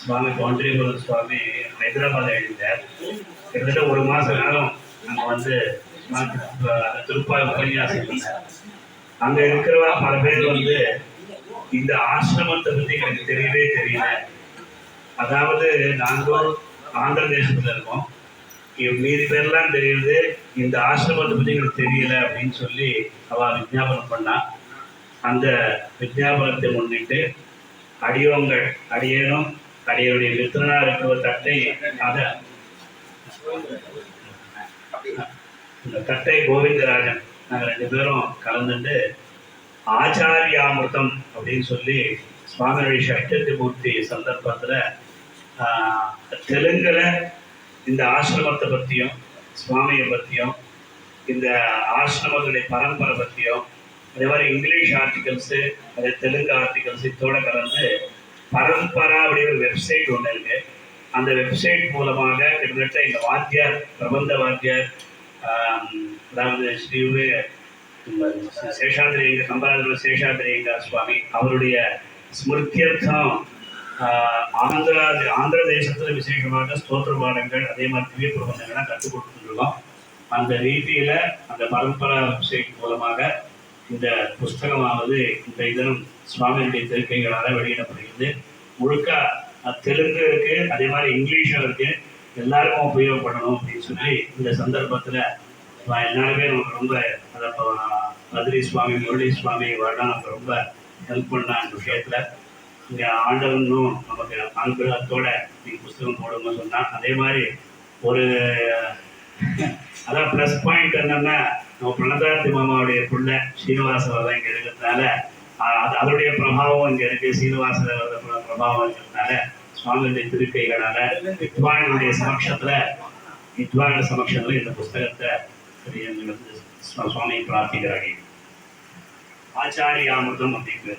சுவாமி பவுண்டரீபுரம் சுவாமி ஹைதராபாத் எழுதிட்டார். கிட்டத்தட்ட ஒரு மாத காலம் அங்கே வந்து திருப்பாய் உபன்யாசம் பண்ணார். அங்கே இருக்கிறவா பல பேர் வந்து இந்த ஆசிரமத்தை பற்றி எனக்கு தெரியவே தெரியல. அதாவது நாங்கள் ஆந்திர தேசத்தில் இருக்கோம், மீதி பேர்லாம் தெரியுது, இந்த ஆசிரமத்தை பற்றி எனக்கு தெரியல அப்படின்னு சொல்லி அவள் விஜாபனம் பண்ணா. அந்த விஜாபனத்தை முன்னிட்டு அடியோங்கள் அடியேனும் அடியனுடைய மித்திரனா இருக்கிற தட்டை அதை இந்த தட்டை கோவிந்தராஜன் நாங்கள் 2 பேரும் கலந்துட்டு ஆச்சாரியாமிர்தம் அப்படின்னு சொல்லி சுவாமியுடைய சஷ்டி மூர்த்தி சந்தர்ப்பத்தில் தெலுங்கில் இந்த ஆசிரமத்தை பற்றியும் சுவாமியை பற்றியும் இந்த ஆசிரமத்துடைய பரம்பரை பற்றியும் அதே மாதிரி இங்கிலீஷ் ஆர்டிகல்ஸு அதே தெலுங்கு ஆர்டிகல்ஸ் இதோட கலந்து பரம்பரா அப்படின்னு ஒரு வெப்சைட் ஒன்று இருக்கு. அந்த வெப்சைட் மூலமாக கிட்டத்தட்ட எங்கள் வாத்தியார் பிரபந்த வாத்தியார் அதாவது ஸ்ரீ சேஷாதிரியங்க கம்பராஜ சேஷாதிரியங்க சுவாமி அவருடைய ஸ்மிருத்தியர்த்தம் ஆந்திர தேசத்தில் விசேஷமாக ஸ்தோத்திர பாடங்கள் அதே மாதிரி திவ்ய பிரபந்தங்கள்லாம் கற்றுக் கொடுத்துருக்கோம். அந்த ரீதியில் அந்த பரம்பரா வெப்சைட் மூலமாக இந்த புஸ்தகமானது இந்த தினம் சுவாமியுடைய திருக்கைகளால் வெளியிடப்படுகிறது. முழுக்க தெலுங்கு இருக்கு, அதே மாதிரி இங்கிலீஷும் இருக்கு. எல்லாருக்கும் உபயோகப்படணும் அப்படின்னு சொல்லி இந்த சந்தர்ப்பத்தில் எல்லாருமே நமக்கு ரொம்ப அதை பத்ரி சுவாமி முரளி சுவாமி வரலாம் நமக்கு ரொம்ப ஹெல்ப் பண்ண அந்த விஷயத்தில். இங்கே ஆண்டவனும் நமக்கு அனுகிரகத்தோட நீங்கள் புஸ்தகம் போடுங்க சொன்னால், அதே மாதிரி ஒரு அதான் ப்ளஸ் பாயிண்ட் என்னன்னா நம்ம பிரணதார்த்தி மாமாவுடைய பிள்ளை ஸ்ரீனிவாசவர் இங்கே இருக்கிறதுனால அதனுடைய பிரபாவம் இங்கே இருக்கு. சீனிவாச பிரபாவம் இருக்கிறதுனால சுவாமியுடைய திருக்கைகளால வித்வானுடைய சமக்ஷத்துல இந்த புஸ்தகத்தை சுவாமி பிரார்த்திக்கிறார்கள். ஆச்சாரியாமிர்தம் அப்படின்னு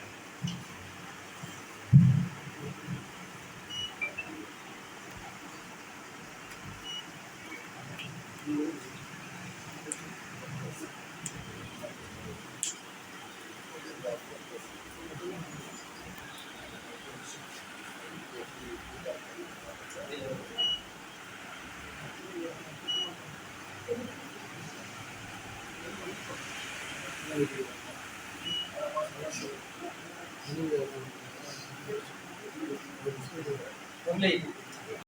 Only